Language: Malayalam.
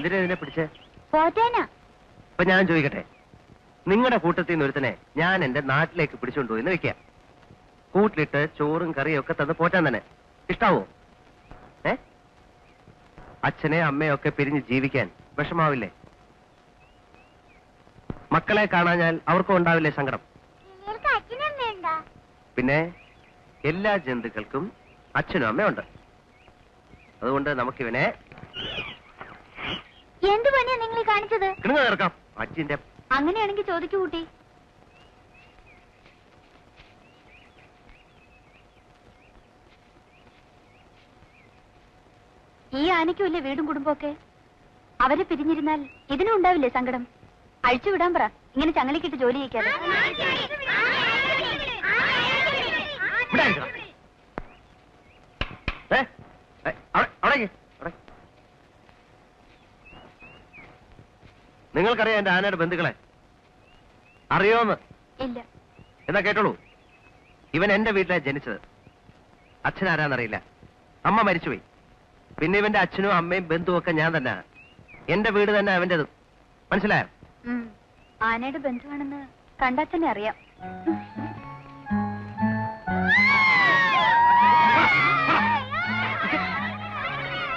എന്തിനാ ഇതിനെ പിടിച്ചേ? പോറ്റാനാ. അപ്പൊ ഞാൻ ചോദിക്കട്ടെ, നിങ്ങളുടെ കൂട്ടത്തിൽ നിന്ന് ഒരുത്തനെ ഞാൻ എന്റെ നാട്ടിലേക്ക് പിടിച്ചോണ്ടു എന്ന് വെക്കാം. കൂട്ടിലിട്ട് ചോറും കറിയും ഒക്കെ തന്ന് പോറ്റാൻ തന്നെ ഇഷ്ടാവോ? അച്ഛനെ അമ്മയും ഒക്കെ പിരിഞ്ഞ് ജീവിക്കാൻ വിഷമാവില്ലേ? മക്കളെ കാണാഞ്ഞാൽ അവർക്കും ഉണ്ടാവില്ലേ സങ്കടം? പിന്നെ എല്ലാ ജന്തുക്കൾക്കും അച്ഛനും അമ്മയും ഉണ്ട്. അതുകൊണ്ട് നമുക്കിവനെ എന്ത് പണിയാ നിങ്ങൾ കാണിച്ചത്? ഇറക്കാം. അച്ഛന്റെ അങ്ങനെയാണെങ്കിൽ ചോദിക്കൂ കൂട്ടി. ഈ ആനയ്ക്കുമില്ലേ വീടും കുടുംബമൊക്കെ? അവരെ പിരിഞ്ഞിരുന്നാൽ ഇതിനും ഉണ്ടാവില്ലേ സങ്കടം? അഴിച്ചുവിടാൻ പറ, ഇങ്ങനെ ചങ്ങലിക്കിട്ട് ജോലി ചെയ്യിക്കാതെ. നിങ്ങൾക്കറിയാം എന്റെ ആനയുടെ ബന്ധുക്കളെ? അറിയോന്ന്? ഇല്ല. എന്നാ കേട്ടോളൂ. ഇവൻ എന്റെ വീട്ടിലെ ജനിച്ചത്. അച്ഛനാരാന്നറിയില്ല, അമ്മ മരിച്ചുപോയി. പിന്നെ ഇവന്റെ അച്ഛനും അമ്മയും ബന്ധുവും ഒക്കെ ഞാൻ തന്നെ. എന്റെ വീട് തന്നെ അവന്റേത്. മനസ്സിലായോ? ആനയുടെ ബന്ധുവാണെന്ന് കണ്ടാൽ തന്നെ അറിയാം.